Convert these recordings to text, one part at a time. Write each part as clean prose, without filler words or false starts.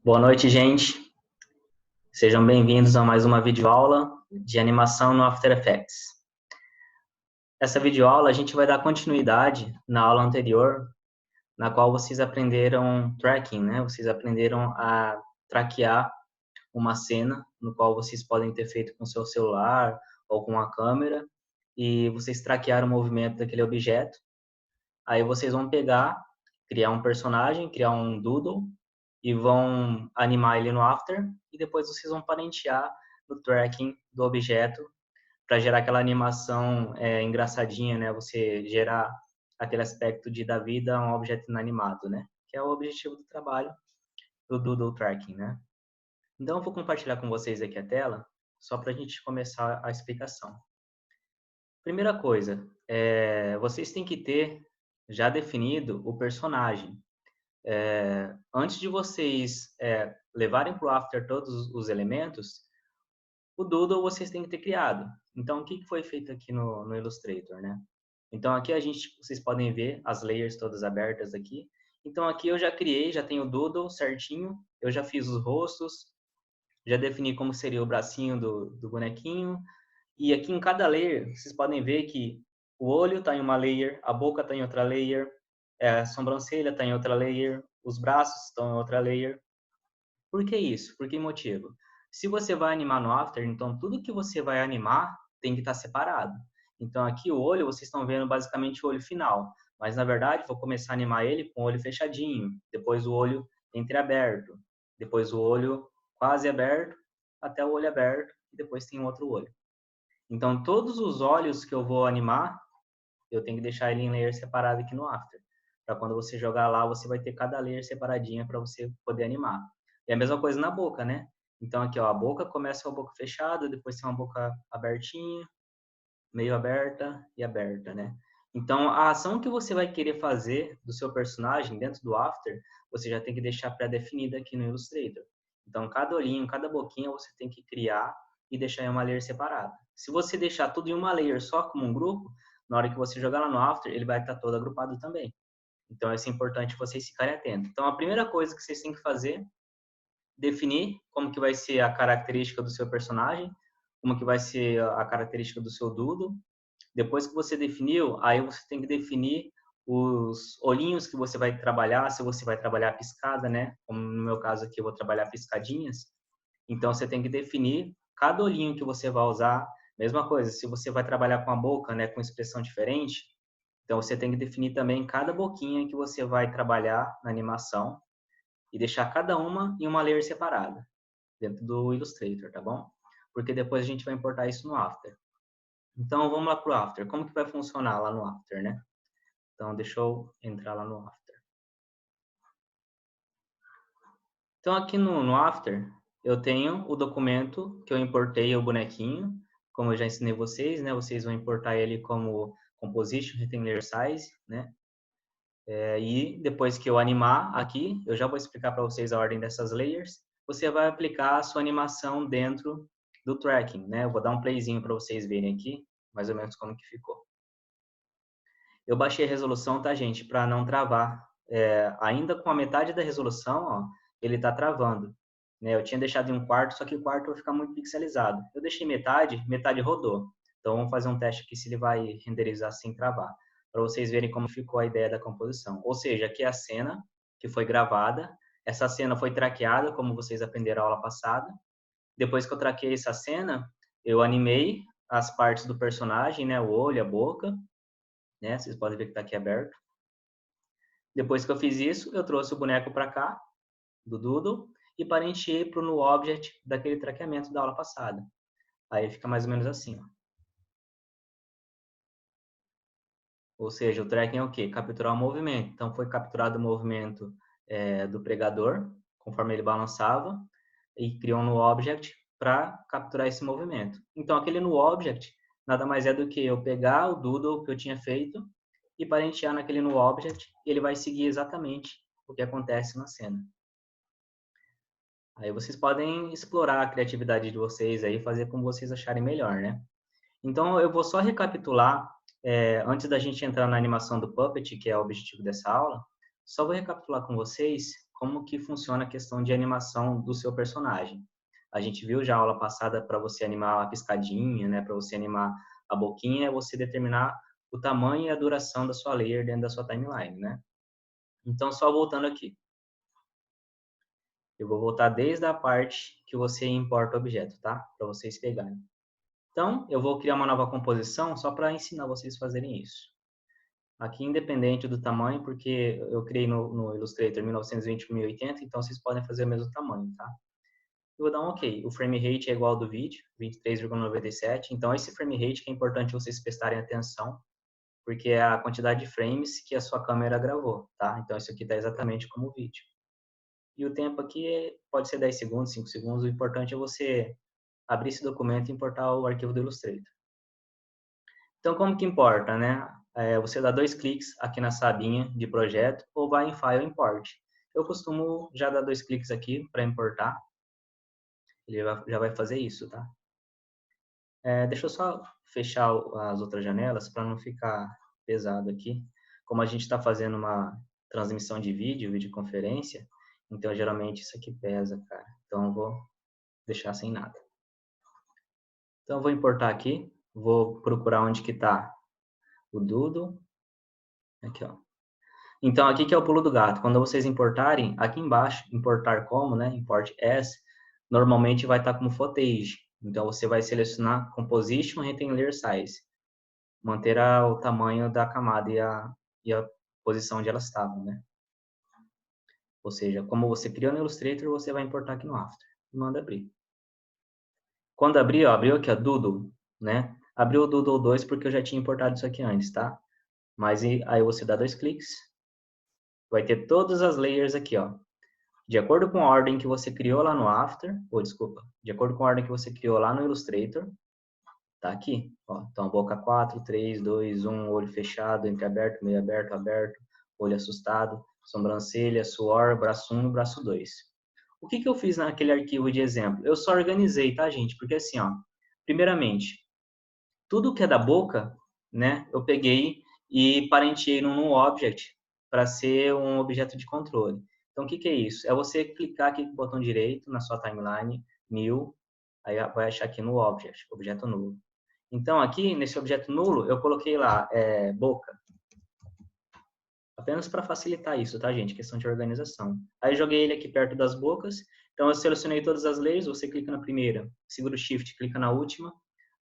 Boa noite, gente. Sejam bem-vindos a mais uma videoaula de animação no After Effects. Essa videoaula a gente vai dar continuidade na aula anterior, na qual vocês aprenderam tracking, né? Vocês aprenderam a traquear uma cena, no qual vocês podem ter feito com seu celular ou com a câmera, e vocês traquearam o movimento daquele objeto. Aí vocês vão pegar, criar um personagem, criar um doodle, e vão animar ele no After, e depois vocês vão parentear no tracking do objeto para gerar aquela animação engraçadinha, né? Você gerar aquele aspecto de dar vida a um objeto inanimado, né? Que é o objetivo do trabalho do Doodle Tracking, né? Então, eu vou compartilhar com vocês aqui a tela, só para a gente começar a explicação. Primeira coisa, vocês têm que ter já definido o personagem. Antes de vocês levarem para o After todos os elementos, o Doodle vocês têm que ter criado. Então, o que foi feito aqui no Illustrator, né? Então, aqui vocês podem ver as layers todas abertas aqui. Então, aqui eu já criei, já tenho o Doodle certinho, eu já fiz os rostos, já defini como seria o bracinho do bonequinho. E aqui em cada layer, vocês podem ver que o olho está em uma layer, a boca está em outra layer, a sobrancelha está em outra layer, os braços estão em outra layer. Por que isso? Por que motivo? Se você vai animar no After, então tudo que você vai animar tem que estar separado. Então aqui o olho, vocês estão vendo basicamente o olho final, mas na verdade vou começar a animar ele com o olho fechadinho, depois o olho entreaberto, depois o olho quase aberto, até o olho aberto, e depois tem outro olho. Então todos os olhos que eu vou animar, eu tenho que deixar ele em layer separado aqui no After. Para quando você jogar lá, você vai ter cada layer separadinha para você poder animar. E a mesma coisa na boca, né? Então aqui, ó, a boca começa com a boca fechada, depois tem uma boca abertinha, meio aberta e aberta, né? Então a ação que você vai querer fazer do seu personagem dentro do After, você já tem que deixar pré-definida aqui no Illustrator. Então cada olhinho, cada boquinha você tem que criar e deixar em uma layer separada. Se você deixar tudo em uma layer só como um grupo, na hora que você jogar lá no After, ele vai estar todo agrupado também. Então, isso é importante vocês ficarem atentos. Então, a primeira coisa que vocês têm que fazer, definir como que vai ser a característica do seu personagem, como que vai ser a característica do seu doodle. Depois que você definiu, aí você tem que definir os olhinhos que você vai trabalhar, se você vai trabalhar piscada, né? Como no meu caso aqui, eu vou trabalhar piscadinhas. Então, você tem que definir cada olhinho que você vai usar. Mesma coisa, se você vai trabalhar com a boca, né, com expressão diferente, então você tem que definir também cada boquinha que você vai trabalhar na animação e deixar cada uma em uma layer separada dentro do Illustrator, tá bom? Porque depois a gente vai importar isso no After. Então, vamos lá para o After. Como que vai funcionar lá no After, né? Então, deixa eu entrar lá no After. Então, aqui no After, eu tenho o documento que eu importei o bonequinho, como eu já ensinei vocês, né? Vocês vão importar ele como Composition Rectangular Size, né? E depois que eu animar aqui, eu já vou explicar para vocês a ordem dessas layers, você vai aplicar a sua animação dentro do tracking, né? Eu vou dar um playzinho para vocês verem aqui, mais ou menos como que ficou. Eu baixei a resolução, tá, gente, para não travar. Ainda com a metade da resolução, ó, ele está travando. Né? Eu tinha deixado em um quarto, só que o quarto vai ficar muito pixelizado. Eu deixei metade, metade rodou. Então, vamos fazer um teste aqui se ele vai renderizar sem travar, para vocês verem como ficou a ideia da composição. Ou seja, aqui é a cena que foi gravada. Essa cena foi traqueada, como vocês aprenderam a aula passada. Depois que eu traqueei essa cena, eu animei as partes do personagem, né? O olho, a boca, né? Vocês podem ver que está aqui aberto. Depois que eu fiz isso, eu trouxe o boneco para cá, do Doodle, e parenteei para o no object daquele traqueamento da aula passada. Aí fica mais ou menos assim, ó. Ou seja, o tracking é o quê? Capturar o movimento. Então, foi capturado o movimento do pregador, conforme ele balançava, e criou um no object para capturar esse movimento. Então, aquele no object nada mais é do que eu pegar o doodle que eu tinha feito e parentear naquele no object, e ele vai seguir exatamente o que acontece na cena. Aí vocês podem explorar a criatividade de vocês aí, fazer como vocês acharem melhor, né? Então, eu vou só recapitular, antes da gente entrar na animação do Puppet, que é o objetivo dessa aula, só vou recapitular com vocês como que funciona a questão de animação do seu personagem. A gente viu já a aula passada para você animar a piscadinha, né? Para você animar a boquinha, é você determinar o tamanho e a duração da sua layer dentro da sua timeline, né? Então, só voltando aqui. Eu vou voltar desde a parte que você importa o objeto, tá? Para vocês pegarem. Então, eu vou criar uma nova composição só para ensinar vocês a fazerem isso. Aqui, independente do tamanho, porque eu criei no Illustrator 1920 por 1080, então vocês podem fazer o mesmo tamanho, tá? Eu vou dar um OK. O frame rate é igual ao do vídeo, 23,97. Então, esse frame rate que é importante vocês prestarem atenção, porque é a quantidade de frames que a sua câmera gravou, tá? Então, isso aqui está exatamente como o vídeo. E o tempo aqui pode ser 10 segundos, 5 segundos. O importante é você abrir esse documento e importar o arquivo do Illustrator. Então, como que importa, né? Você dá 2 cliques aqui na abinha de projeto ou vai em File Import. Eu costumo já dar 2 cliques aqui para importar. Ele já vai fazer isso, tá? Deixa eu só fechar as outras janelas para não ficar pesado aqui. Como a gente está fazendo uma transmissão de vídeo, videoconferência, então geralmente isso aqui pesa, cara. Então eu vou deixar sem nada. Então eu vou importar aqui, vou procurar onde que está o Doodle. Aqui, ó. Então aqui que é o pulo do gato. Quando vocês importarem, aqui embaixo, importar como, né? Import as, normalmente vai estar como footage. Então você vai selecionar Composition, Retain Layer Size. Manter o tamanho da camada e a posição onde elas estavam, né? Ou seja, como você criou no Illustrator, você vai importar aqui no After. E manda abrir. Quando abrir, ó, abriu aqui, ó, Doodle, né? Abriu o Doodle 2 porque eu já tinha importado isso aqui antes, tá? Mas aí você dá 2 cliques, vai ter todas as layers aqui, ó. De acordo com a ordem que você criou lá no After, ou desculpa, de acordo com a ordem que você criou lá no Illustrator, tá aqui, ó. Então, boca 4, 3, 2, 1, olho fechado, entreaberto, meio aberto, aberto, olho assustado, sobrancelha, suor, braço 1 e braço 2. O que eu fiz naquele arquivo de exemplo? Eu só organizei, tá, gente? Porque assim, ó, primeiramente, tudo que é da boca, né, eu peguei e parenteei num object para ser um objeto de controle. Então, o que é isso? É você clicar aqui com o botão direito na sua timeline, New, aí vai achar aqui no object, objeto nulo. Então, aqui, nesse objeto nulo, eu coloquei lá, boca. Apenas para facilitar isso, tá, gente? Questão de organização. Aí, joguei ele aqui perto das bocas. Então, eu selecionei todas as layers. Você clica na primeira, segura o Shift, clica na última.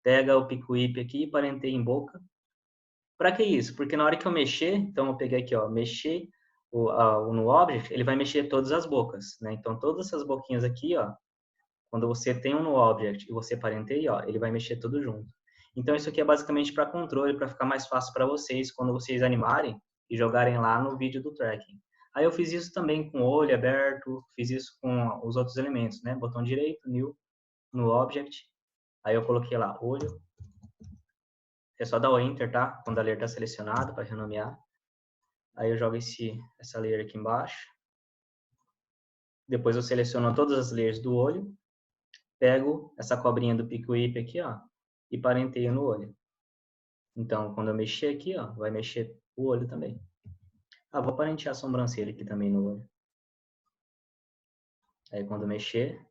Pega o pico whip aqui e parentei em boca. Para que isso? Porque na hora que eu mexer, então eu peguei aqui, ó, mexer no object, ele vai mexer todas as bocas, né? Então, todas essas boquinhas aqui, ó, quando você tem um no object e você parenteia, ó, ele vai mexer tudo junto. Então, isso aqui é basicamente para controle, para ficar mais fácil para vocês quando vocês animarem e jogarem lá no vídeo do tracking. Aí eu fiz isso também com o olho aberto, fiz isso com os outros elementos, né? Botão direito, new, no object. Aí eu coloquei lá, olho. É só dar o Enter, tá? Quando a layer está selecionada para renomear. Aí eu jogo essa layer aqui embaixo. Depois eu seleciono todas as layers do olho. Pego essa cobrinha do pico whip aqui, ó, e parenteio no olho. Então, quando eu mexer aqui, ó, vai mexer o olho também. Ah, vou parentear a sobrancelha aqui também no olho. Aí, quando eu mexer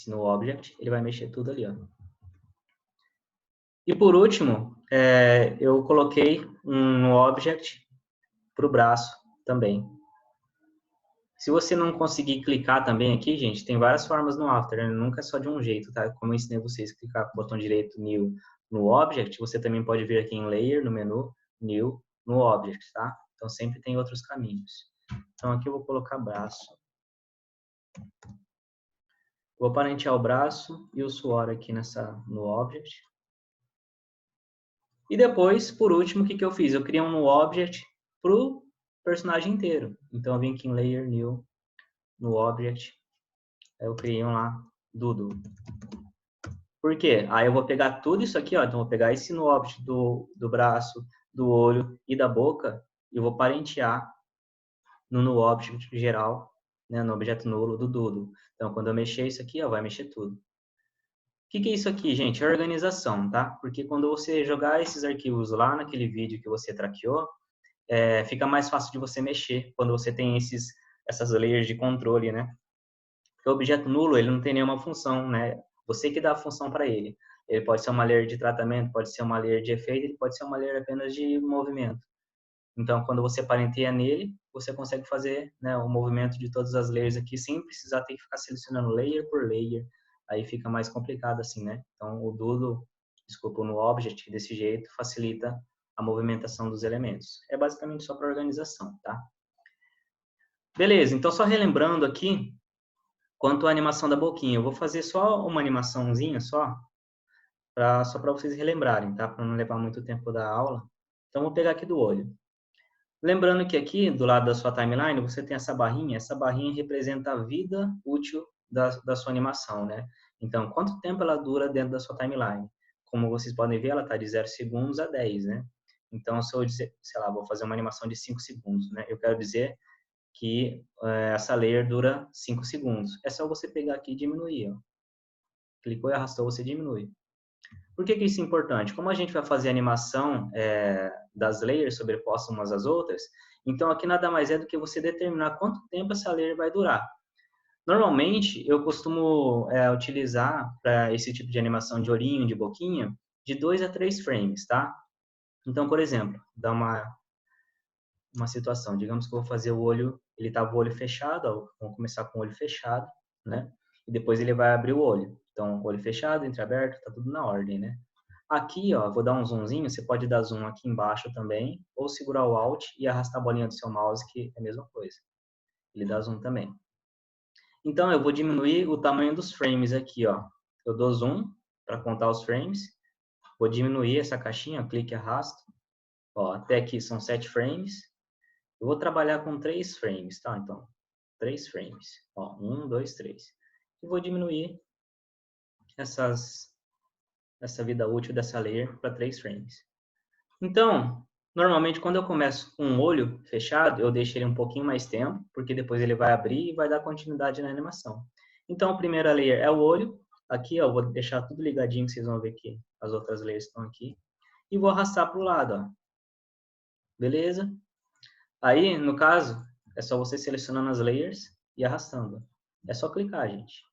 no object, ele vai mexer tudo ali, ó. E por último, eu coloquei no object para o braço também. Se você não conseguir clicar também aqui, gente, tem várias formas no After, né? Nunca é só de um jeito, tá? Como eu ensinei vocês, clicar com o botão direito New no Object, você também pode vir aqui em Layer, no menu, New, no Object, tá? Então, sempre tem outros caminhos. Então, aqui eu vou colocar braço. Vou parentear o braço e o suor aqui no Object. E depois, por último, o que eu fiz? Eu criei um no Object para o personagem inteiro. Então, eu vim aqui em Layer, New, no Object. Aí eu criei um lá, Doodle. Por quê? Aí eu vou pegar tudo isso aqui, ó. Então, eu vou pegar esse no object do braço, do olho e da boca e eu vou parentear no object geral, né, no objeto nulo do Doodle. Então, quando eu mexer isso aqui, ó, vai mexer tudo. O que é isso aqui, gente? É organização, tá? Porque quando você jogar esses arquivos lá naquele vídeo que você traqueou, fica mais fácil de você mexer quando você tem essas layers de controle, né? Porque o objeto nulo, ele não tem nenhuma função, né? Você que dá a função para ele. Ele pode ser uma layer de tratamento, pode ser uma layer de efeito, ele pode ser uma layer apenas de movimento. Então, quando você parenteia nele, você consegue fazer, né, o movimento de todas as layers aqui sem precisar ter que ficar selecionando layer por layer. Aí fica mais complicado assim, né? Então, o Doodle, desculpa, no Object, desse jeito, facilita a movimentação dos elementos. É basicamente só para organização, tá? Beleza, então só relembrando aqui, quanto à animação da boquinha, eu vou fazer só uma animaçãozinha só para vocês relembrarem, tá? Para não levar muito tempo da aula. Então, vou pegar aqui do olho. Lembrando que aqui, do lado da sua timeline, você tem essa barrinha representa a vida útil da sua animação, né? Então, quanto tempo ela dura dentro da sua timeline? Como vocês podem ver, ela está de 0 segundos a 10, né? Então, se eu dizer, sei lá, vou fazer uma animação de 5 segundos, né? Eu quero dizer que essa layer dura 5 segundos. É só você pegar aqui e diminuir, ó. Clicou e arrastou, você diminui. Por que isso é importante? Como a gente vai fazer a animação das layers sobrepostas umas às outras, então aqui nada mais é do que você determinar quanto tempo essa layer vai durar. Normalmente, eu costumo utilizar para esse tipo de animação de olhinho, de boquinha, de 2 a 3 frames, tá? Então, por exemplo, dá uma situação. Digamos que eu vou fazer o olho, ele estava o olho fechado, ó, vamos começar com o olho fechado, né? E depois ele vai abrir o olho. Então, olho fechado, entreaberto, tá tudo na ordem, né? Aqui, ó, vou dar um zoomzinho, você pode dar zoom aqui embaixo também, ou segurar o Alt e arrastar a bolinha do seu mouse, que é a mesma coisa. Ele dá zoom também. Então, eu vou diminuir o tamanho dos frames aqui, ó. Eu dou zoom para contar os frames. Vou diminuir essa caixinha, clique e arrasto. Ó, até aqui são 7 frames. Eu vou trabalhar com 3 frames, tá? Então, 3 frames. Ó, 1, 2, 3. E vou diminuir essa vida útil dessa layer para 3 frames. Então, normalmente quando eu começo com um olho fechado, eu deixo ele um pouquinho mais tempo, porque depois ele vai abrir e vai dar continuidade na animação. Então, a primeira layer é o olho. Aqui, ó, eu vou deixar tudo ligadinho, que vocês vão ver que as outras layers estão aqui. E vou arrastar para o lado, ó. Beleza? Aí, no caso, é só você selecionando as layers e arrastando. É só clicar, gente.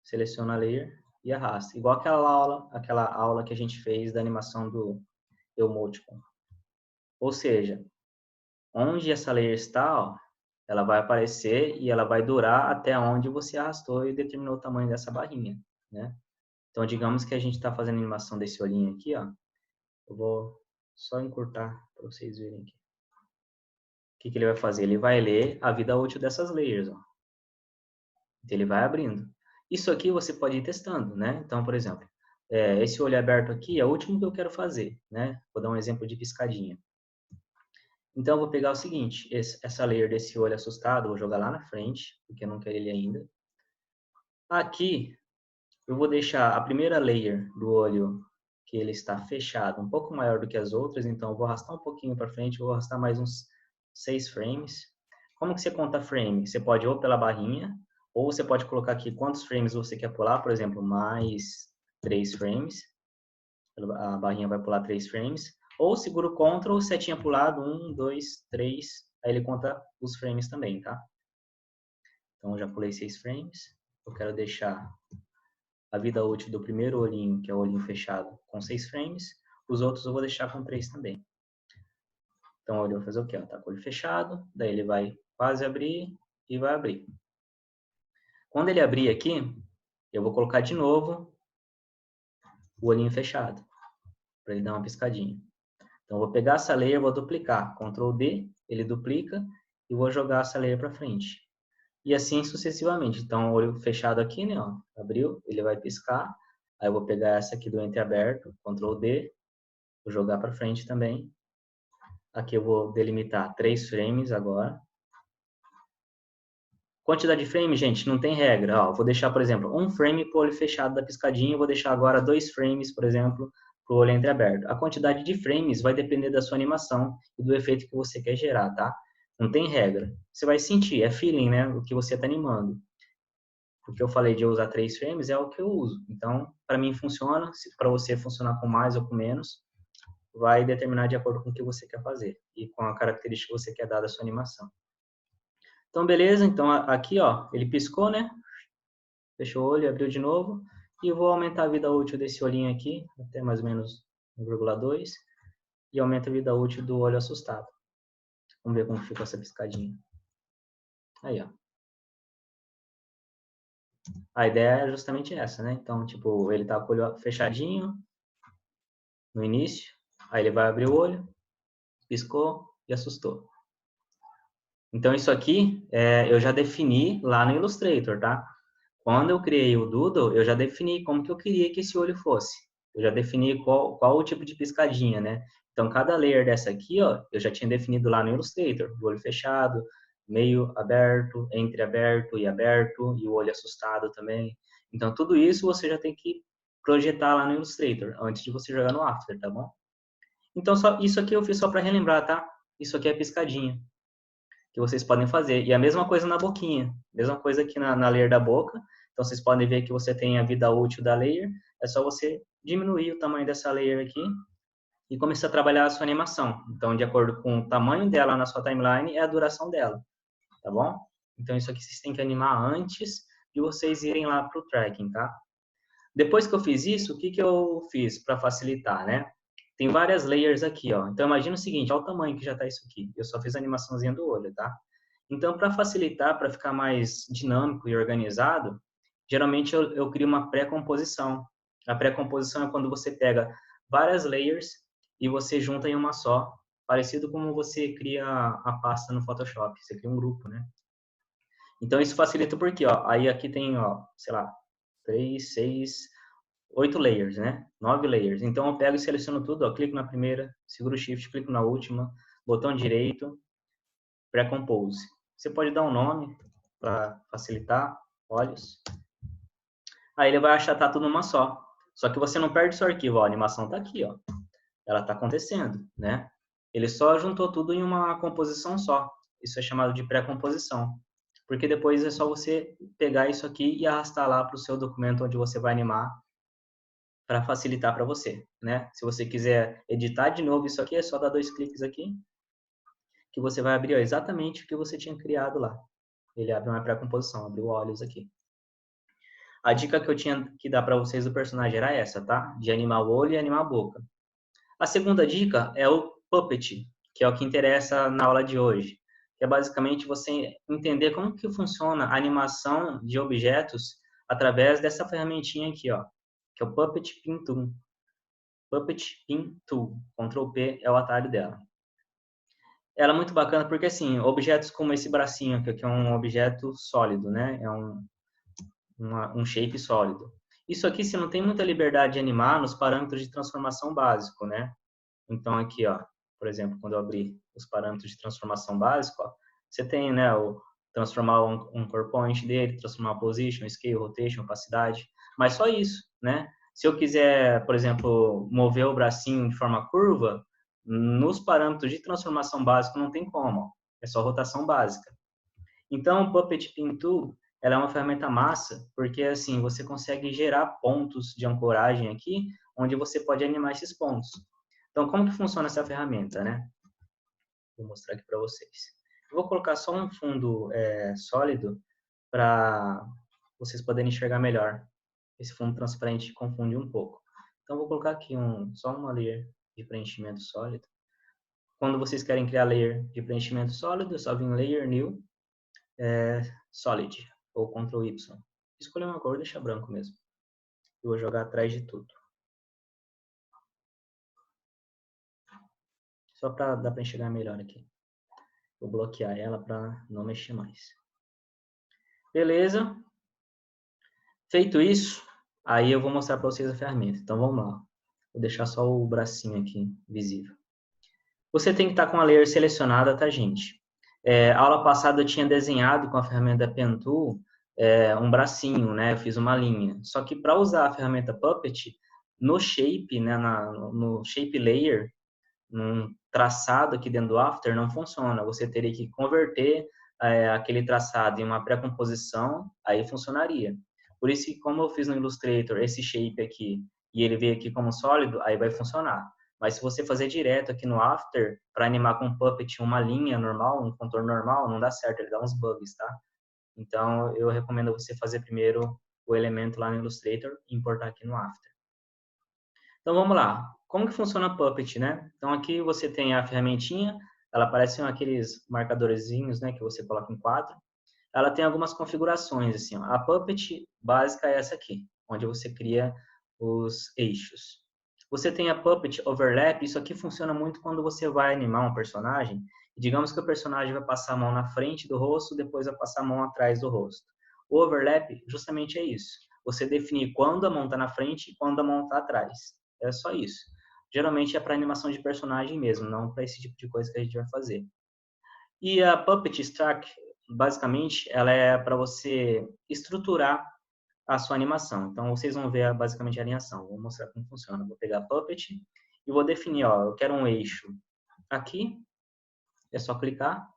Seleciona a layer e arrasta. Igual aquela aula que a gente fez da animação do Emoticon. Ou seja, onde essa layer está, ó, ela vai aparecer e ela vai durar até onde você arrastou e determinou o tamanho dessa barrinha, né? Então, digamos que a gente está fazendo a animação desse olhinho aqui, ó. Eu vou só encurtar para vocês verem aqui. O que ele vai fazer? Ele vai ler a vida útil dessas layers, ó. Então, ele vai abrindo. Isso aqui você pode ir testando, né? Então, por exemplo, esse olho aberto aqui é o último que eu quero fazer, né? Vou dar um exemplo de piscadinha. Então, eu vou pegar o seguinte, essa layer desse olho assustado, vou jogar lá na frente, porque eu não quero ele ainda. Aqui, eu vou deixar a primeira layer do olho, que ele está fechado, um pouco maior do que as outras, então eu vou arrastar um pouquinho para frente, vou arrastar mais uns 6 frames. Como que você conta frame? Você pode ou pela barrinha, ou você pode colocar aqui quantos frames você quer pular, por exemplo, mais 3 frames. A barrinha vai pular 3 frames. Ou segura o Ctrl, setinha pro lado, 1, 2, 3. Aí ele conta os frames também, tá? Então, eu já pulei 6 frames. Eu quero deixar a vida útil do primeiro olhinho, que é o olhinho fechado, com 6 frames. Os outros eu vou deixar com 3 também. Então, ele vai fazer o quê? Tá com o olho fechado, daí ele vai quase abrir e vai abrir. Quando ele abrir aqui, eu vou colocar de novo o olhinho fechado, para ele dar uma piscadinha. Então, eu vou pegar essa layer, vou duplicar. Ctrl D, ele duplica e vou jogar essa layer para frente. E assim sucessivamente. Então, o olho fechado aqui, né? Ó, abriu, ele vai piscar. Aí eu vou pegar essa aqui do entreaberto, Ctrl D, vou jogar para frente também. Aqui eu vou delimitar 3 frames agora. Quantidade de frame, gente, não tem regra. Ó, vou deixar, por exemplo, 1 frame para o olho fechado da piscadinha. Vou deixar agora 2 frames, por exemplo, para o olho entreaberto. A quantidade de frames vai depender da sua animação e do efeito que você quer gerar, tá? Não tem regra. Você vai sentir, é feeling, né? O que você está animando. O que eu falei de eu usar 3 frames é o que eu uso. Então, para mim funciona. Se para você funcionar com mais ou com menos, vai determinar de acordo com o que você quer fazer e com a característica que você quer dar da sua animação. Então, beleza. Então, aqui, ó, ele piscou, né? Fechou o olho, abriu de novo. E eu vou aumentar a vida útil desse olhinho aqui, até mais ou menos 1,2. E aumenta a vida útil do olho assustado. Vamos ver como ficou essa piscadinha. Aí, ó. A ideia é justamente essa, né? Então, tipo, ele tá com o olho fechadinho no início. Aí ele vai abrir o olho, piscou e assustou. Então, isso aqui eu já defini lá no Illustrator, tá? Quando eu criei o Doodle, eu já defini como que eu queria que esse olho fosse. Eu já defini qual o tipo de piscadinha, né? Então, cada layer dessa aqui, ó, eu já tinha definido lá no Illustrator. O olho fechado, meio aberto, entreaberto e aberto, e o olho assustado também. Então, tudo isso você já tem que projetar lá no Illustrator, antes de você jogar no After, tá bom? Então, isso aqui eu fiz só para relembrar, tá? Isso aqui é piscadinha que vocês podem fazer. E a mesma coisa na boquinha, mesma coisa aqui na layer da boca. Então, vocês podem ver que você tem a vida útil da layer. É só você diminuir o tamanho dessa layer aqui e começar a trabalhar a sua animação. Então, de acordo com o tamanho dela na sua timeline, é a duração dela, tá bom? Então, isso aqui vocês têm que animar antes de vocês irem lá para o tracking, tá? Depois que eu fiz isso, o que eu fiz para facilitar, né? Tem várias layers aqui, ó. Então, imagina o seguinte, olha o tamanho que já está isso aqui. Eu só fiz a animaçãozinha do olho, tá? Então, para facilitar, para ficar mais dinâmico e organizado, geralmente eu crio uma pré-composição. A pré-composição é quando você pega várias layers e você junta em uma só, parecido como você cria a pasta no Photoshop. Você cria um grupo, né? Então, isso facilita porque, ó, aí aqui tem, ó, sei lá, 3, 6, 8 layers, né? 9 layers. Então, eu pego e seleciono tudo, ó, clico na primeira, seguro o Shift, clico na última, botão direito, pré-compose. Você pode dar um nome para facilitar, olhos. Aí ele vai achatar tudo numa só. Só que você não perde seu arquivo, ó, a animação está aqui, ó. Ela está acontecendo, né? Ele só juntou tudo em uma composição só. Isso é chamado de pré-composição. Porque depois é só você pegar isso aqui e arrastar lá para o seu documento onde você vai animar para facilitar para você, né? Se você quiser editar de novo isso aqui, é só dar 2 cliques aqui que você vai abrir ó, exatamente o que você tinha criado lá. Ele abre uma pré-composição, abriu olhos aqui. A dica que eu tinha que dar para vocês do personagem era essa, tá? De animar o olho e animar a boca. A segunda dica é o Puppet, que é o que interessa na aula de hoje. Que é basicamente você entender como que funciona a animação de objetos através dessa ferramentinha aqui, ó, que é o Puppet Pin Tool. Puppet Pin Tool, Ctrl P é o atalho dela. Ela é muito bacana porque, assim, objetos como esse bracinho aqui, que é um objeto sólido, né? É um shape sólido. Isso aqui você não tem muita liberdade de animar nos parâmetros de transformação básico, né? Então, aqui, ó, por exemplo, quando eu abrir os parâmetros de transformação básico, ó, você tem, né, o transformar um core point dele, transformar position, scale, rotation, opacidade, mas só isso, né? Se eu quiser, por exemplo, mover o bracinho de forma curva, nos parâmetros de transformação básico não tem como, ó, é só rotação básica. Então, o Puppet Pin Tool, ela é uma ferramenta massa, porque assim, você consegue gerar pontos de ancoragem aqui, onde você pode animar esses pontos. Então, como que funciona essa ferramenta, né? Vou mostrar aqui para vocês. Eu vou colocar só um fundo sólido para vocês poderem enxergar melhor. Esse fundo transparente confunde um pouco. Então, vou colocar aqui só uma layer de preenchimento sólido. Quando vocês querem criar layer de preenchimento sólido, é só vir em Layer, New, Solid, ou Ctrl Y. Escolher uma cor, deixa branco mesmo. Eu vou jogar atrás de tudo. Só para dar para enxergar melhor aqui. Vou bloquear ela para não mexer mais. Beleza? Feito isso, aí eu vou mostrar para vocês a ferramenta. Então vamos lá. Vou deixar só o bracinho aqui visível. Você tem que estar com a layer selecionada, tá, gente? A aula passada eu tinha desenhado com a ferramenta Pen Tool um bracinho, né? Eu fiz uma linha. Só que para usar a ferramenta Puppet, no shape, né, no shape layer, num traçado aqui dentro do After, não funciona. Você teria que converter aquele traçado em uma pré-composição, aí funcionaria. Por isso que, como eu fiz no Illustrator esse shape aqui, e ele veio aqui como sólido, aí vai funcionar. Mas se você fazer direto aqui no After, para animar com Puppet uma linha normal, um contorno normal, não dá certo, ele dá uns bugs, tá? Então, eu recomendo você fazer primeiro o elemento lá no Illustrator e importar aqui no After. Então, vamos lá. Como que funciona a Puppet, né? Então, aqui você tem a ferramentinha, ela parece aqueles marcadorzinhos, né, que você coloca em quadro. Ela tem algumas configurações, assim, ó. A Puppet básica é essa aqui, onde você cria os eixos. Você tem a Puppet Overlap, isso aqui funciona muito quando você vai animar um personagem. Digamos que o personagem vai passar a mão na frente do rosto, depois vai passar a mão atrás do rosto. O Overlap justamente é isso. Você definir quando a mão está na frente e quando a mão está atrás. É só isso. Geralmente é para animação de personagem mesmo, não para esse tipo de coisa que a gente vai fazer. E a Puppet Stack, basicamente, ela é para você estruturar a sua animação. Então, vocês vão ver basicamente a alinhação. Vou mostrar como funciona. Vou pegar a Puppet e vou definir, ó, eu quero um eixo aqui. É só clicar.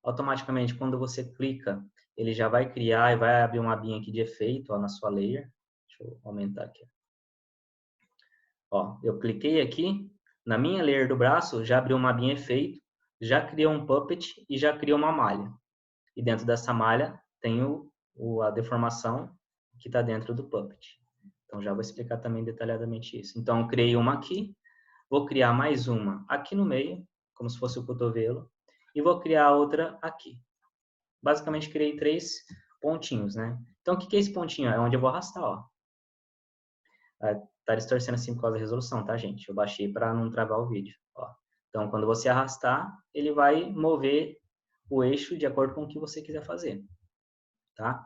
Automaticamente, quando você clica, ele já vai criar e vai abrir uma abinha aqui de efeito, ó, na sua layer. Deixa eu aumentar aqui. Ó, eu cliquei aqui, na minha layer do braço, já abriu uma abinha efeito, já criou um Puppet e já criou uma malha. E dentro dessa malha tem a deformação que está dentro do Puppet. Então, já vou explicar também detalhadamente isso. Então, eu criei uma aqui, vou criar mais uma aqui no meio, como se fosse o cotovelo, e vou criar outra aqui. Basicamente, criei 3 pontinhos, né? Então, o que é esse pontinho? É onde eu vou arrastar, ó. Tá distorcendo assim por causa da resolução, tá, gente? Eu baixei para não travar o vídeo, ó. Então, quando você arrastar, ele vai mover o eixo de acordo com o que você quiser fazer, tá?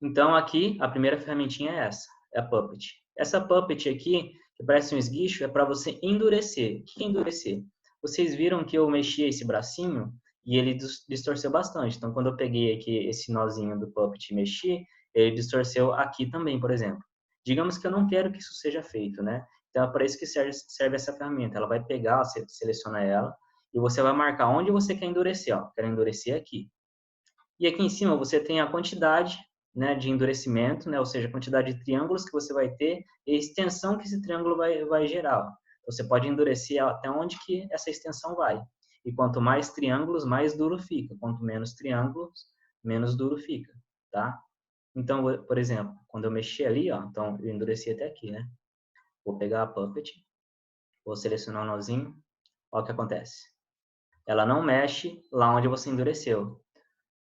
Então, aqui, a primeira ferramentinha é essa, é a Puppet. Essa Puppet aqui, que parece um esguicho, é para você endurecer. O que é endurecer? Vocês viram que eu mexi esse bracinho e ele distorceu bastante. Então, quando eu peguei aqui esse nozinho do Puppet e mexi, ele distorceu aqui também, por exemplo. Digamos que eu não quero que isso seja feito, né? Então, é para isso que serve essa ferramenta. Ela vai pegar, você seleciona ela, e você vai marcar onde você quer endurecer. Ó, quero endurecer aqui. E aqui em cima você tem a quantidade, né, de endurecimento, né, ou seja, a quantidade de triângulos que você vai ter e a extensão que esse triângulo vai gerar. Ó. Você pode endurecer até onde que essa extensão vai. E quanto mais triângulos, mais duro fica. Quanto menos triângulos, menos duro fica, tá? Então, por exemplo, quando eu mexi ali, ó, então eu endureci até aqui, né? Vou pegar a Puppet, vou selecionar o nozinho, olha o que acontece. Ela não mexe lá onde você endureceu.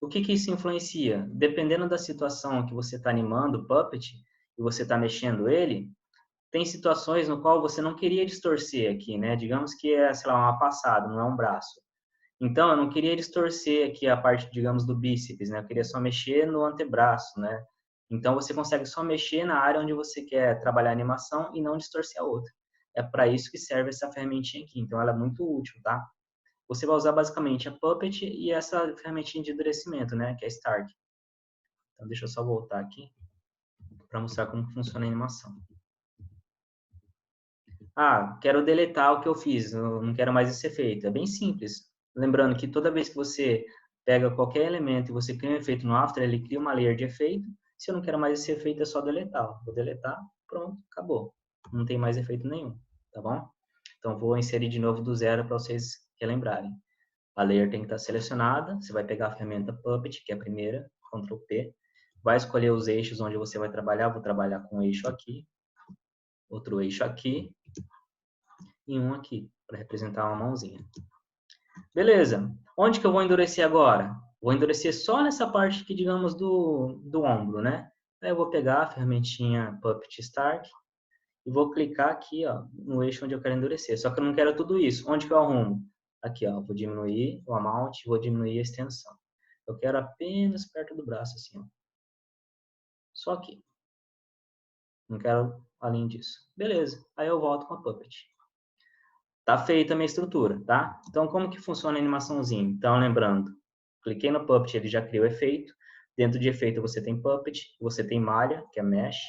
O que isso influencia? Dependendo da situação que você está animando o Puppet e você está mexendo ele, tem situações no qual você não queria distorcer aqui, né? Digamos que é, sei lá, uma passada, não é um braço. Então, eu não queria distorcer aqui a parte, digamos, do bíceps, né? Eu queria só mexer no antebraço, né? Então, você consegue só mexer na área onde você quer trabalhar a animação e não distorcer a outra. É para isso que serve essa ferramentinha aqui. Então, ela é muito útil, tá? Você vai usar basicamente a Puppet e essa ferramentinha de endurecimento, né? Que é a Stark. Então, deixa eu só voltar aqui para mostrar como funciona a animação. Ah, quero deletar o que eu fiz, eu não quero mais esse efeito. É bem simples. Lembrando que toda vez que você pega qualquer elemento e você cria um efeito no After, ele cria uma layer de efeito. Se eu não quero mais esse efeito, é só deletar. Vou deletar, pronto, acabou. Não tem mais efeito nenhum, tá bom? Então, vou inserir de novo do zero para vocês relembrarem. A layer tem que estar selecionada. Você vai pegar a ferramenta Puppet, que é a primeira, Ctrl P. Vai escolher os eixos onde você vai trabalhar. Vou trabalhar com um eixo aqui, outro eixo aqui e um aqui, para representar uma mãozinha. Beleza. Onde que eu vou endurecer agora? Vou endurecer só nessa parte aqui, digamos, do ombro, né? Aí eu vou pegar a ferramentinha Puppet Start e vou clicar aqui, ó, no eixo onde eu quero endurecer. Só que eu não quero tudo isso. Onde que eu arrumo? Aqui, ó, vou diminuir o amount, vou diminuir a extensão. Eu quero apenas perto do braço, assim, ó. Só aqui. Não quero além disso. Beleza. Aí eu volto com a Puppet. Tá feita a minha estrutura, tá? Então, como que funciona a animaçãozinha? Então, lembrando, cliquei no Puppet, ele já criou o efeito. Dentro de efeito, você tem Puppet, você tem malha, que é Mesh.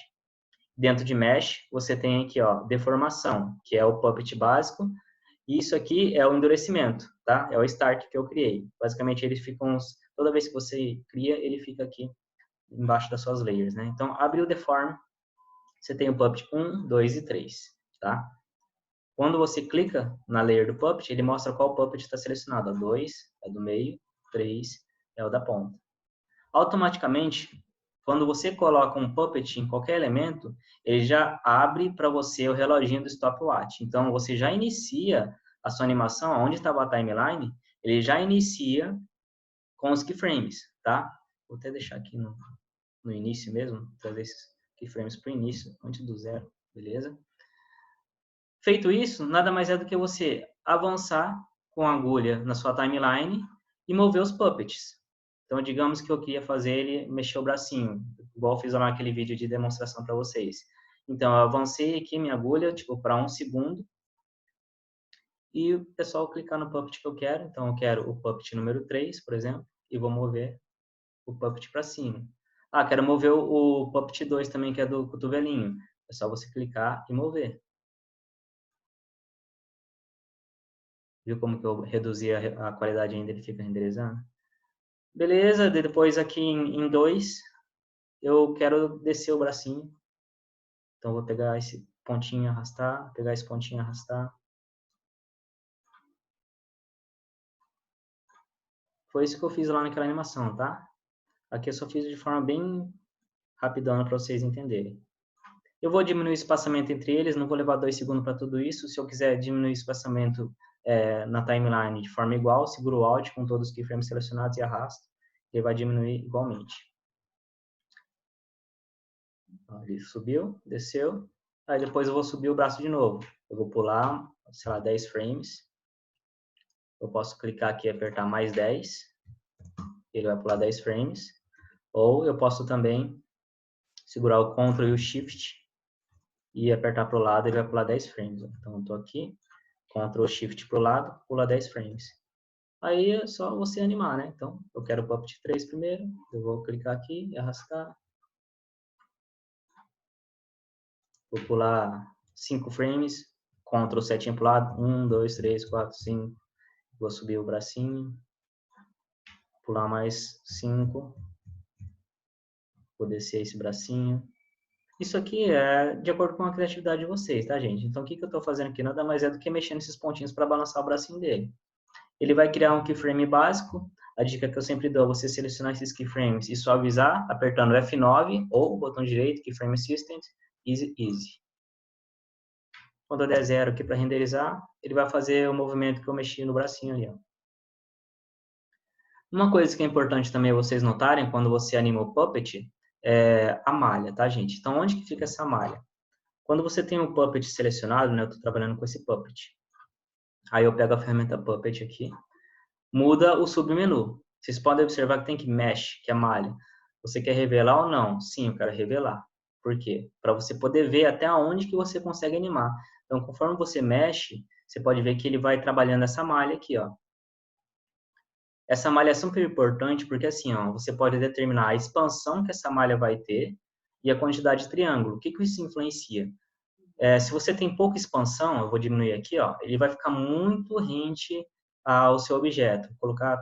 Dentro de Mesh, você tem aqui, ó, deformação, que é o Puppet básico. E isso aqui é o endurecimento, tá? É o start que eu criei. Basicamente, eles ficam, toda vez que você cria, ele fica aqui embaixo das suas layers, né? Então, abre o Deform, você tem o Puppet 1, 2 e 3, tá? Quando você clica na layer do puppet, ele mostra qual puppet está selecionado. 2 é do meio, 3 é o da ponta. Automaticamente, quando você coloca um puppet em qualquer elemento, ele já abre para você o reloginho do stopwatch. Então, você já inicia a sua animação, onde estava a timeline, ele já inicia com os keyframes, tá? Vou até deixar aqui no início mesmo, trazer esses keyframes para o início, antes do 0, beleza? Feito isso, nada mais é do que você avançar com a agulha na sua timeline e mover os puppets. Então, digamos que eu queria fazer ele mexer o bracinho, igual eu fiz lá naquele vídeo de demonstração para vocês. Então, eu avancei aqui minha agulha, tipo, para 1 segundo, e o pessoal clicar no puppet que eu quero. Então, eu quero o puppet número 3, por exemplo, e vou mover o puppet para cima. Ah, quero mover o puppet 2 também, que é do cotovelinho. É só você clicar e mover. Viu como que eu reduzi a qualidade ainda, ele fica renderizando? Beleza, depois aqui em 2, eu quero descer o bracinho. Então, vou pegar esse pontinho e arrastar, pegar esse pontinho e arrastar. Foi isso que eu fiz lá naquela animação, tá? Aqui eu só fiz de forma bem rapidona para vocês entenderem. Eu vou diminuir o espaçamento entre eles, não vou levar 2 segundos para tudo isso. Se eu quiser diminuir o espaçamento na timeline de forma igual, seguro o Alt com todos os keyframes selecionados e arrasto. Ele vai diminuir igualmente. Ele subiu, desceu. Aí depois eu vou subir o braço de novo. Eu vou pular, sei lá, 10 frames. Eu posso clicar aqui e apertar mais 10. Ele vai pular 10 frames. Ou eu posso também segurar o Ctrl e o Shift e apertar para o lado, ele vai pular 10 frames. Então eu estou aqui, Ctrl Shift para o lado, pula 10 frames. Aí é só você animar, né? Então eu quero o Puppet 3 primeiro. Eu vou clicar aqui e arrastar. Vou pular 5 frames. Ctrl setinha para o lado. 1, 2, 3, 4, 5. Vou subir o bracinho. Pular mais 5. Vou descer esse bracinho. Isso aqui é de acordo com a criatividade de vocês, tá, gente? Então, o que eu estou fazendo aqui? Nada mais é do que mexendo esses pontinhos para balançar o bracinho dele. Ele vai criar um keyframe básico. A dica que eu sempre dou é você selecionar esses keyframes e suavizar, apertando F9 ou o botão direito, Keyframe Assistant, Easy, Easy. Quando eu der 0 aqui para renderizar, ele vai fazer o movimento que eu mexi no bracinho ali, ó. Uma coisa que é importante também vocês notarem quando você anima o Puppet é a malha, tá, gente? Então, onde que fica essa malha? Quando você tem um Puppet selecionado, né, eu estou trabalhando com esse Puppet. Aí eu pego a ferramenta Puppet aqui, muda o submenu. Vocês podem observar que tem que Mesh, que é malha. Você quer revelar ou não? Sim, eu quero revelar. Por quê? Para você poder ver até onde que você consegue animar. Então, conforme você mexe, você pode ver que ele vai trabalhando essa malha aqui, ó. Essa malha é super importante porque assim, ó, você pode determinar a expansão que essa malha vai ter e a quantidade de triângulo. O que isso influencia? Se você tem pouca expansão, eu vou diminuir aqui, ó, ele vai ficar muito rente ao seu objeto. Vou colocar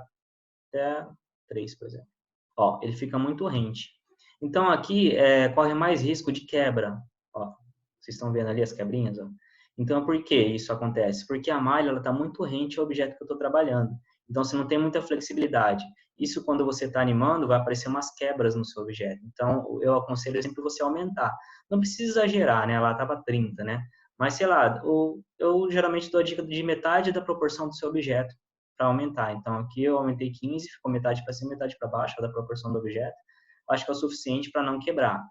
até 3, por exemplo. Ó, ele fica muito rente. Então, aqui corre mais risco de quebra. Ó, vocês estão vendo ali as quebrinhas? Ó? Então, por que isso acontece? Porque a malha está muito rente ao objeto que eu estou trabalhando. Então, você não tem muita flexibilidade. Isso, quando você está animando, vai aparecer umas quebras no seu objeto. Então, eu aconselho sempre você aumentar. Não precisa exagerar, né? Ela estava 30, né? Mas, sei lá, eu geralmente dou a dica de metade da proporção do seu objeto para aumentar. Então, aqui eu aumentei 15, ficou metade para cima, metade para baixo, da proporção do objeto. Acho que é o suficiente para não quebrar.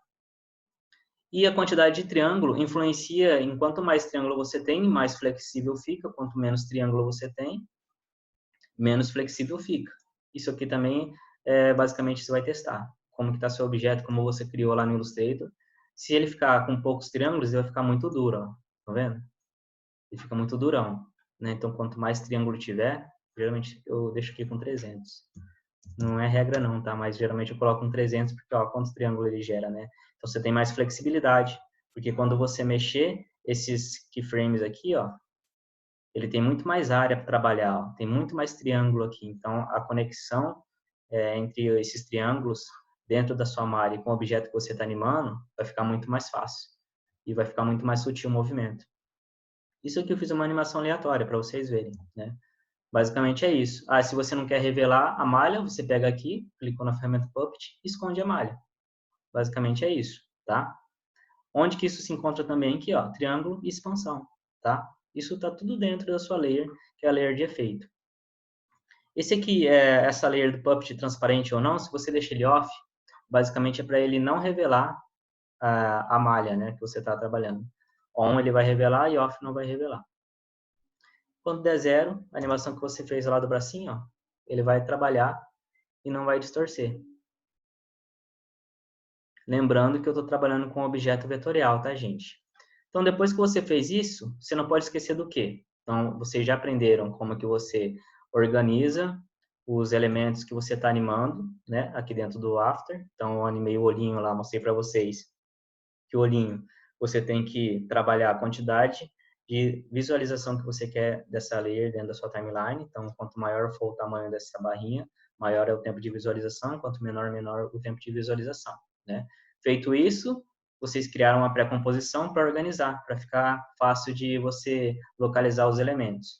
E a quantidade de triângulo influencia em quanto mais triângulo você tem, mais flexível fica. Quanto menos triângulo você tem, menos flexível fica. Isso aqui também, basicamente, você vai testar. Como que está seu objeto, como você criou lá no Illustrator. Se ele ficar com poucos triângulos, ele vai ficar muito duro, ó. Tá vendo? Ele fica muito durão, né? Então, quanto mais triângulo tiver, geralmente eu deixo aqui com 300. Não é regra não, tá? Mas geralmente eu coloco um 300 porque, ó, quantos triângulos ele gera, né? Então, você tem mais flexibilidade. Porque quando você mexer esses keyframes aqui, ó, ele tem muito mais área para trabalhar, ó, tem muito mais triângulo aqui. Então, a conexão entre esses triângulos dentro da sua malha e com o objeto que você está animando vai ficar muito mais fácil. E vai ficar muito mais sutil o movimento. Isso aqui eu fiz uma animação aleatória para vocês verem, né? Basicamente é isso. Se você não quer revelar a malha, você pega aqui, clicou na ferramenta Puppet e esconde a malha. Basicamente é isso, tá? Onde que isso se encontra também aqui, ó, triângulo e expansão, tá? Isso tá tudo dentro da sua layer, que é a layer de efeito. Esse aqui, essa layer do Puppet transparente ou não, se você deixa ele off, basicamente é para ele não revelar a malha, né, que você está trabalhando. On ele vai revelar e off não vai revelar. Quando der zero, a animação que você fez lá do bracinho, ó, ele vai trabalhar e não vai distorcer. Lembrando que eu estou trabalhando com objeto vetorial, tá, gente? Então, depois que você fez isso, você não pode esquecer do quê? Então, vocês já aprenderam como que você organiza os elementos que você está animando, né, aqui dentro do After. Então, eu animei o olhinho lá, mostrei para vocês que o olhinho, você tem que trabalhar a quantidade de visualização que você quer dessa layer dentro da sua timeline. Então, quanto maior for o tamanho dessa barrinha, maior é o tempo de visualização, quanto menor o tempo de visualização, né? Feito isso, vocês criaram uma pré-composição para organizar, para ficar fácil de você localizar os elementos.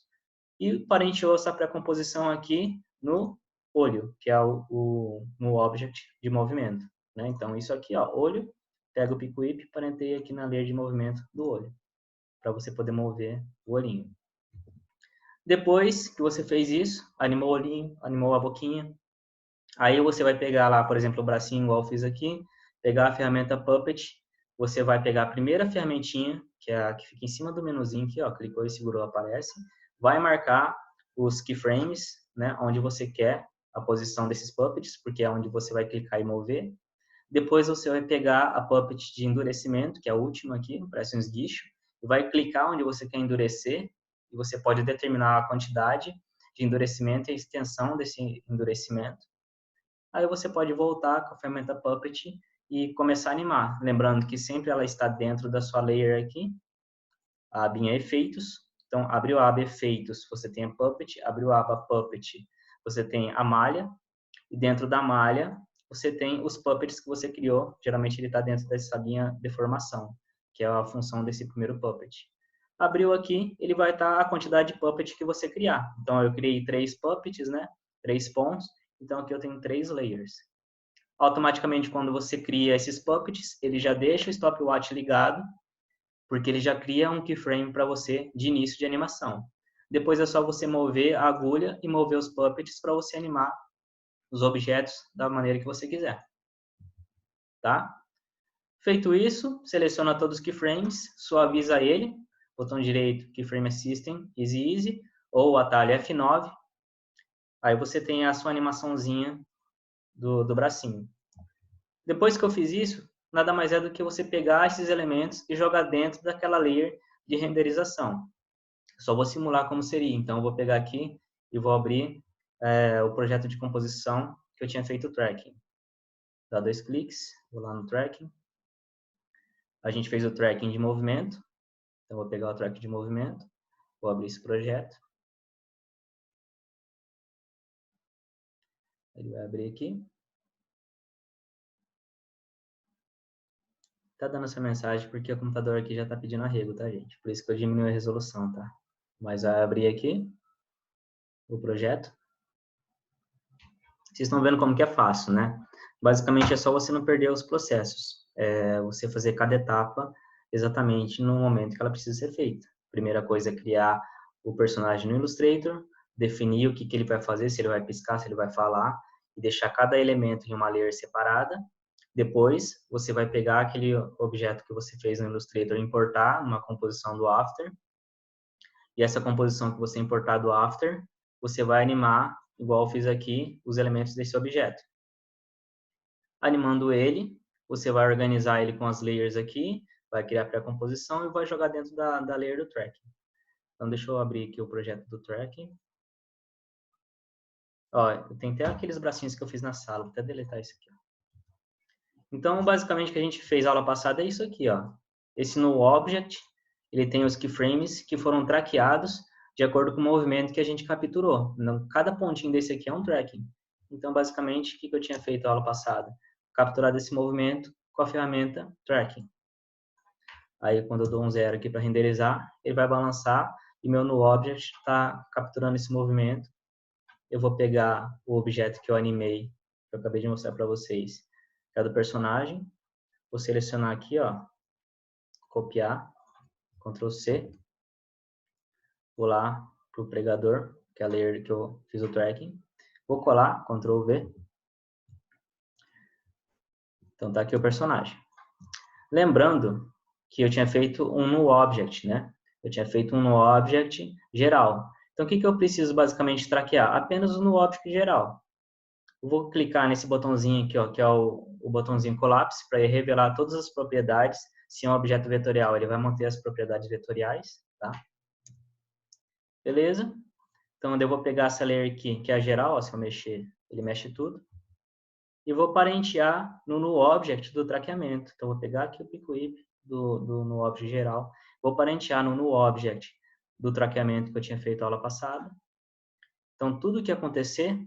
E parenteou essa pré-composição aqui no olho, que é no object de movimento, né? Então, isso aqui, ó, olho, pega o pico whip e parenteia aqui na layer de movimento do olho, para você poder mover o olhinho. Depois que você fez isso, animou o olhinho, animou a boquinha, aí você vai pegar lá, por exemplo, o bracinho, igual eu fiz aqui, pegar a ferramenta Puppet, você vai pegar a primeira ferramentinha, que é a que fica em cima do menuzinho aqui, ó, clicou e segurou, aparece, vai marcar os keyframes, né, onde você quer a posição desses puppets, porque é onde você vai clicar e mover. Depois você vai pegar a puppet de endurecimento, que é a última aqui, parece um esguicho, e vai clicar onde você quer endurecer, e você pode determinar a quantidade de endurecimento e a extensão desse endurecimento. Aí você pode voltar com a ferramenta Puppet e começar a animar. Lembrando que sempre ela está dentro da sua layer aqui, a abinha Efeitos. Então, abriu a aba Efeitos, você tem a Puppet, abriu a aba Puppet, você tem a malha, e dentro da malha você tem os puppets que você criou. Geralmente ele está dentro dessa linha deformação, que é a função desse primeiro puppet. Abriu aqui, ele vai estar a quantidade de puppet que você criar. Então eu criei 3 puppets, né? 3 pontos. Então aqui eu tenho 3 layers. Automaticamente quando você cria esses puppets, ele já deixa o stopwatch ligado, porque ele já cria um keyframe para você de início de animação. Depois é só você mover a agulha e mover os puppets para você animar os objetos da maneira que você quiser, tá? Feito isso, seleciona todos os keyframes, suaviza ele, botão direito, Keyframe Assistant, Easy, ou o atalho F9, aí você tem a sua animaçãozinha do bracinho. Depois que eu fiz isso, nada mais é do que você pegar esses elementos e jogar dentro daquela layer de renderização. Só vou simular como seria, então eu vou pegar aqui e vou abrir o projeto de composição que eu tinha feito o tracking. Dá 2 cliques, vou lá no tracking. A gente fez o tracking de movimento. Então, vou pegar o tracking de movimento. Vou abrir esse projeto. Ele vai abrir aqui. Tá dando essa mensagem porque o computador aqui já tá pedindo arrego, tá, gente? Por isso que eu diminui a resolução, tá? Mas vai abrir aqui o projeto. Vocês estão vendo como que é fácil, né? Basicamente é só você não perder os processos. Você fazer cada etapa exatamente no momento que ela precisa ser feita. Primeira coisa é criar o personagem no Illustrator, definir o que ele vai fazer, se ele vai piscar, se ele vai falar, e deixar cada elemento em uma layer separada. Depois, você vai pegar aquele objeto que você fez no Illustrator e importar numa composição do After. E essa composição que você importar do After, você vai animar, igual eu fiz aqui, os elementos desse objeto. Animando ele, você vai organizar ele com as layers aqui, vai criar pré-composição e vai jogar dentro da layer do tracking. Então, deixa eu abrir aqui o projeto do tracking. Ó, eu tenho até aqueles bracinhos que eu fiz na sala, vou até deletar isso aqui. Então, basicamente, o que a gente fez na aula passada é isso aqui, ó. Esse no object, ele tem os keyframes que foram traqueados de acordo com o movimento que a gente capturou. Então, cada pontinho desse aqui é um tracking. Então, basicamente, o que eu tinha feito na aula passada? Capturado esse movimento com a ferramenta tracking. Aí, quando eu dou um 0 aqui para renderizar, ele vai balançar e meu NuObject está capturando esse movimento. Eu vou pegar o objeto que eu animei, que eu acabei de mostrar para vocês, que é do personagem. Vou selecionar aqui, ó, copiar, Ctrl C. Vou lá para o pregador, que é a layer que eu fiz o tracking. Vou colar, Ctrl V. Então tá aqui o personagem. Lembrando que eu tinha feito um NuObject, né? Eu tinha feito um NuObject geral. Então o que eu preciso basicamente traquear? Apenas o NuObject geral. Eu vou clicar nesse botãozinho aqui, ó, que é o botãozinho Collapse, para revelar todas as propriedades. Se é um objeto vetorial, ele vai manter as propriedades vetoriais, tá? Beleza? Então, eu vou pegar essa layer aqui, que é a geral, ó, se eu mexer, ele mexe tudo. E vou parentear no NuObject do traqueamento. Então, eu vou pegar aqui o PicoWhip do NuObject geral. Vou parentear no NuObject do traqueamento que eu tinha feito a aula passada. Então, tudo que acontecer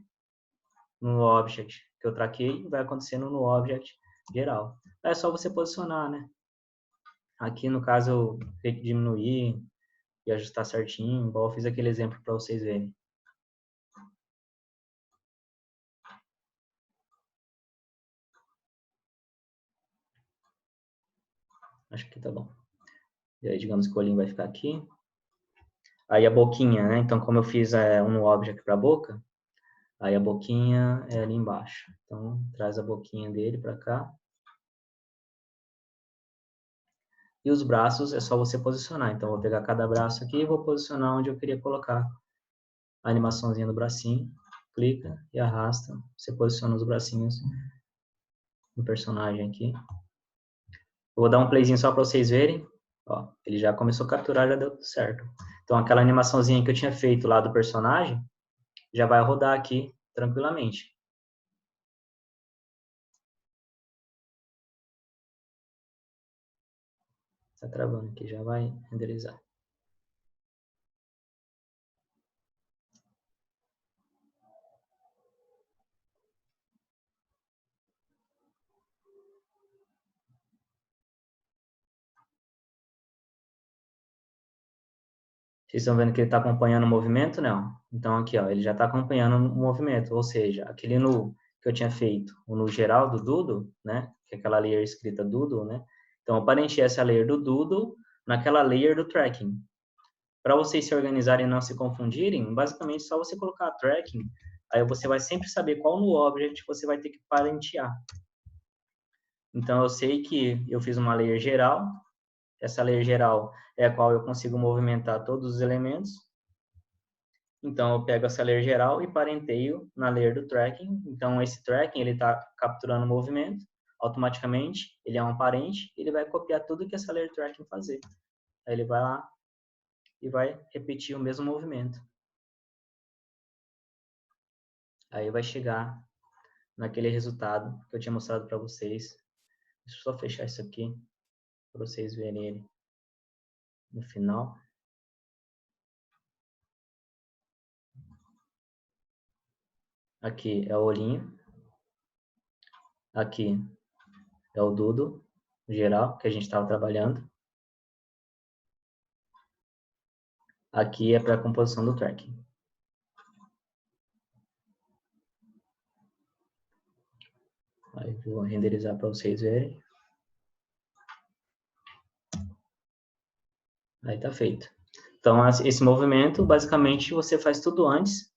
no object que eu traquei vai acontecer no NuObject geral. É só você posicionar, né? Aqui, no caso, eu tenho que diminuir e ajustar certinho, igual eu fiz aquele exemplo para vocês verem. Acho que tá bom. E aí, digamos que o olhinho vai ficar aqui. Aí a boquinha, né? Então, como eu fiz um NuObject para a boca, aí a boquinha é ali embaixo. Então, traz a boquinha dele para cá. E os braços é só você posicionar. Então, eu vou pegar cada braço aqui e vou posicionar onde eu queria colocar a animaçãozinha do bracinho. Clica e arrasta. Você posiciona os bracinhos do personagem aqui. Eu vou dar um playzinho só para vocês verem. Ó, ele já começou a capturar, já deu tudo certo. Então, aquela animaçãozinha que eu tinha feito lá do personagem, já vai rodar aqui tranquilamente. Está travando aqui, já vai renderizar. Vocês estão vendo que ele está acompanhando o movimento, não? Então, aqui, ó, ele já está acompanhando o movimento, ou seja, aquele nu que eu tinha feito, o nu geral do Doodle, né? Que é aquela layer escrita Doodle, né? Então, eu parentei essa layer do Doodle naquela layer do tracking. Para vocês se organizarem e não se confundirem, basicamente só você colocar tracking, aí você vai sempre saber qual NuObject você vai ter que parentear. Então, eu sei que eu fiz uma layer geral, essa layer geral é a qual eu consigo movimentar todos os elementos. Então, eu pego essa layer geral e parenteio na layer do tracking. Então, esse tracking, ele está capturando o movimento automaticamente, ele é um parente, ele vai copiar tudo que essa layer tracking fazer. Aí ele vai lá e vai repetir o mesmo movimento. Aí vai chegar naquele resultado que eu tinha mostrado para vocês. Deixa eu só fechar isso aqui para vocês verem ele no final. Aqui é o olhinho. Aqui é o Doodle geral que a gente estava trabalhando. Aqui é para a composição do tracking. Aí vou renderizar para vocês verem. Aí tá feito. Então, esse movimento, basicamente, você faz tudo antes.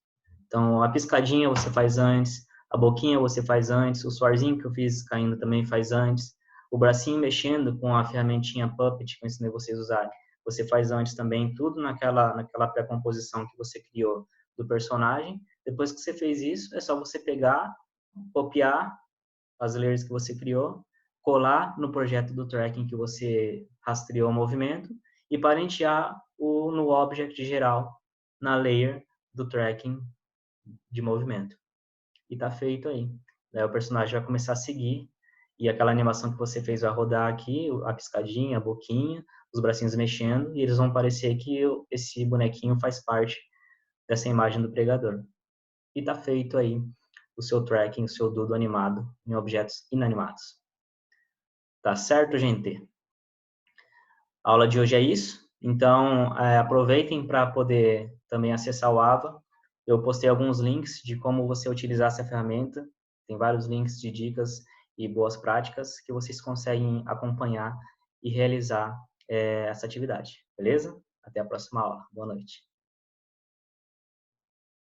Então, a piscadinha você faz antes, a boquinha você faz antes, o suarzinho que eu fiz caindo também faz antes, o bracinho mexendo com a ferramentinha Puppet que eu ensinei vocês a usar, você faz antes também, tudo naquela pré-composição que você criou do personagem. Depois que você fez isso, é só você pegar, copiar as layers que você criou, colar no projeto do tracking que você rastreou o movimento e parentear no object geral na layer do tracking de movimento. E tá feito aí. Daí o personagem vai começar a seguir e aquela animação que você fez vai rodar aqui, a piscadinha, a boquinha, os bracinhos mexendo e eles vão parecer que esse bonequinho faz parte dessa imagem do pregador. E tá feito aí o seu tracking, o seu Doodle animado em objetos inanimados. Tá certo, gente? A aula de hoje é isso. Então, aproveitem para poder também acessar o AVA. Eu postei alguns links de como você utilizar essa ferramenta. Tem vários links de dicas e boas práticas que vocês conseguem acompanhar e realizar essa atividade. Beleza? Até a próxima aula. Boa noite.